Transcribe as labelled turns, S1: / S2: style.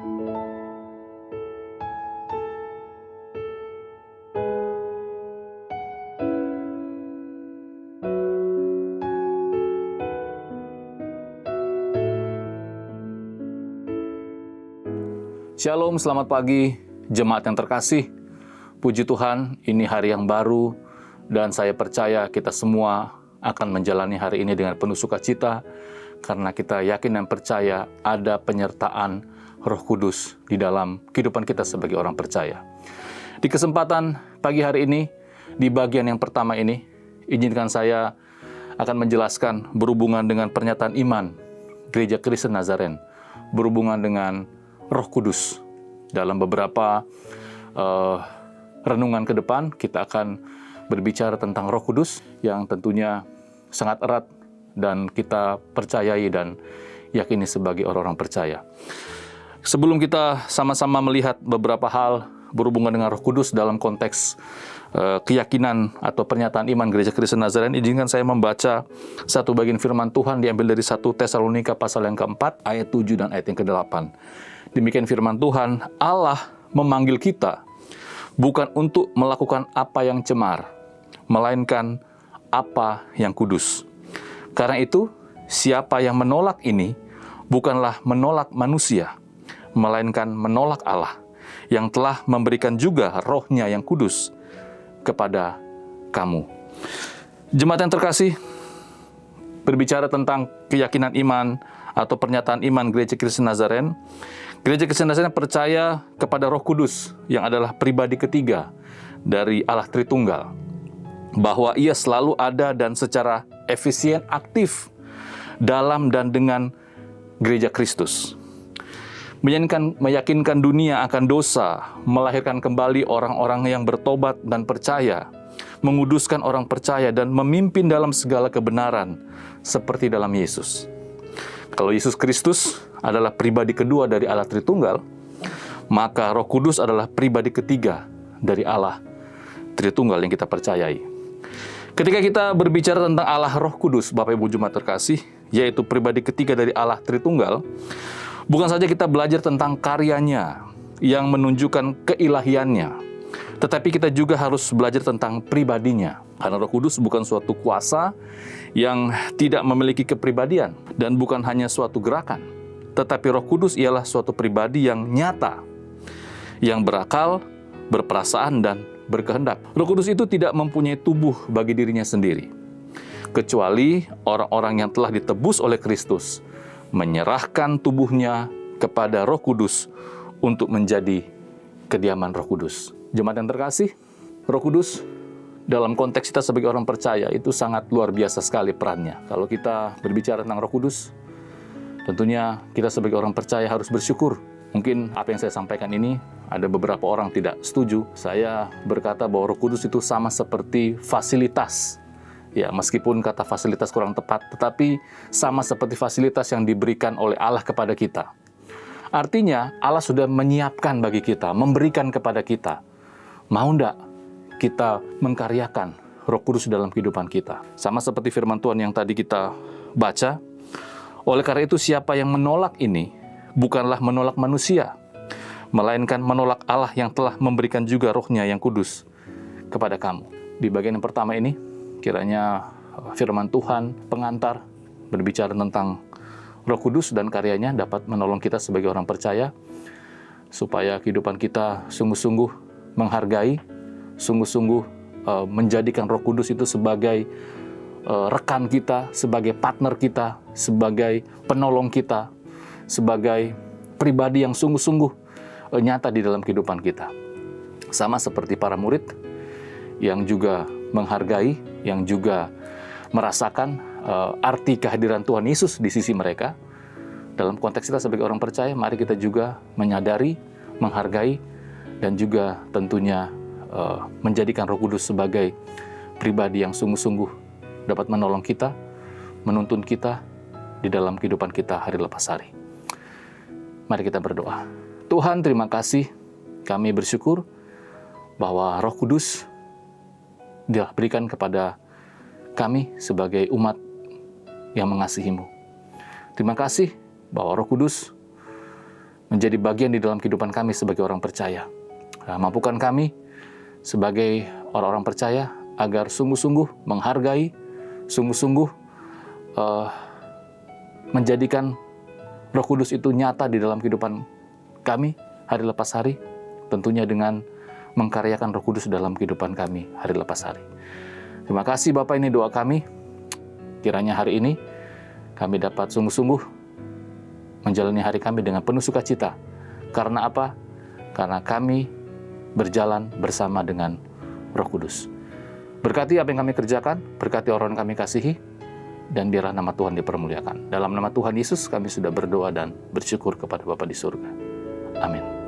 S1: Shalom, selamat pagi, jemaat yang terkasih. Puji Tuhan, ini hari yang baru, dan saya percaya kita semua akan menjalani hari ini dengan penuh sukacita, karena kita yakin dan percaya ada penyertaan Roh Kudus di dalam kehidupan kita sebagai orang percaya. Di kesempatan pagi hari ini, di bagian yang pertama ini, izinkan saya akan menjelaskan berhubungan dengan pernyataan iman Gereja Kristen Nazaren, berhubungan dengan Roh Kudus. Dalam beberapa renungan ke depan, kita akan berbicara tentang Roh Kudus yang tentunya sangat erat dan kita percayai dan yakini sebagai orang-orang percaya. Sebelum kita sama-sama melihat beberapa hal berhubungan dengan Roh Kudus dalam konteks keyakinan atau pernyataan iman Gereja Kristen Nazaren, izinkan saya membaca satu bagian firman Tuhan diambil dari 1 Tesalonika pasal yang keempat, ayat 7 dan ayat yang ke-8. Demikian firman Tuhan, Allah memanggil kita bukan untuk melakukan apa yang cemar, melainkan apa yang kudus. Karena itu, siapa yang menolak ini bukanlah menolak manusia, melainkan menolak Allah, yang telah memberikan juga Roh-Nya yang kudus kepada kamu. Jemaat yang terkasih, berbicara tentang keyakinan iman atau pernyataan iman Gereja Kristen Nazaren, Gereja Kristen Nazaren percaya kepada Roh Kudus yang adalah pribadi ketiga dari Allah Tritunggal, bahwa Ia selalu ada dan secara efisien aktif dalam dan dengan Gereja Kristus. Meyakinkan dunia akan dosa, melahirkan kembali orang-orang yang bertobat dan percaya, menguduskan orang percaya dan memimpin dalam segala kebenaran seperti dalam Yesus. Kalau Yesus Kristus adalah pribadi kedua dari Allah Tritunggal, maka Roh Kudus adalah pribadi ketiga dari Allah Tritunggal yang kita percayai. Ketika kita berbicara tentang Allah Roh Kudus, Bapak Ibu jemaat terkasih, yaitu pribadi ketiga dari Allah Tritunggal, bukan saja kita belajar tentang karyanya yang menunjukkan keilahiannya, tetapi kita juga harus belajar tentang pribadinya. Karena Roh Kudus bukan suatu kuasa yang tidak memiliki kepribadian dan bukan hanya suatu gerakan, tetapi Roh Kudus ialah suatu pribadi yang nyata, yang berakal, berperasaan, dan berkehendak. Roh Kudus itu tidak mempunyai tubuh bagi dirinya sendiri, kecuali orang-orang yang telah ditebus oleh Kristus menyerahkan tubuhnya kepada Roh Kudus untuk menjadi kediaman Roh Kudus. Jemaat yang terkasih, Roh Kudus dalam konteks kita sebagai orang percaya itu sangat luar biasa sekali perannya. Kalau kita berbicara tentang Roh Kudus, tentunya kita sebagai orang percaya harus bersyukur. Mungkin apa yang saya sampaikan ini ada beberapa orang tidak setuju. Saya berkata bahwa Roh Kudus itu sama seperti fasilitas. Ya, meskipun kata fasilitas kurang tepat, tetapi sama seperti fasilitas yang diberikan oleh Allah kepada kita. Artinya, Allah sudah menyiapkan bagi kita, memberikan kepada kita. Mau enggak kita mengkaryakan Roh Kudus dalam kehidupan kita? Sama seperti firman Tuhan yang tadi kita baca, oleh karena itu siapa yang menolak ini, bukanlah menolak manusia, melainkan menolak Allah yang telah memberikan juga Roh-Nya yang kudus kepada kamu. Di bagian yang pertama ini, kiranya firman Tuhan, pengantar, berbicara tentang Roh Kudus dan karyanya dapat menolong kita sebagai orang percaya, supaya kehidupan kita sungguh-sungguh menghargai, sungguh-sungguh menjadikan Roh Kudus itu sebagai rekan kita, sebagai partner kita, sebagai penolong kita, sebagai pribadi yang sungguh-sungguh nyata di dalam kehidupan kita. Sama seperti para murid yang juga menghargai, yang juga merasakan arti kehadiran Tuhan Yesus di sisi mereka. Dalam konteks kita sebagai orang percaya, mari kita juga menyadari, menghargai, dan juga tentunya menjadikan Roh Kudus sebagai pribadi yang sungguh-sungguh dapat menolong kita, menuntun kita di dalam kehidupan kita hari lepas hari. Mari kita berdoa. Tuhan, terima kasih. Kami bersyukur bahwa Roh Kudus diberikan kepada kami sebagai umat yang mengasihi-Mu. Terima kasih bahwa Roh Kudus menjadi bagian di dalam kehidupan kami sebagai orang percaya. Mampukan kami sebagai orang-orang percaya agar sungguh-sungguh menghargai, sungguh-sungguh menjadikan Roh Kudus itu nyata di dalam kehidupan kami hari lepas hari, tentunya dengan mengkaryakan Roh Kudus dalam kehidupan kami hari lepas hari. Terima kasih Bapak, ini doa kami. Kiranya hari ini kami dapat sungguh-sungguh menjalani hari kami dengan penuh sukacita. Karena apa? Karena kami berjalan bersama dengan Roh Kudus. Berkati apa yang kami kerjakan, berkati orang yang kami kasihi, dan biarlah nama Tuhan dipermuliakan. Dalam nama Tuhan Yesus kami sudah berdoa dan bersyukur kepada Bapa di surga. Amin.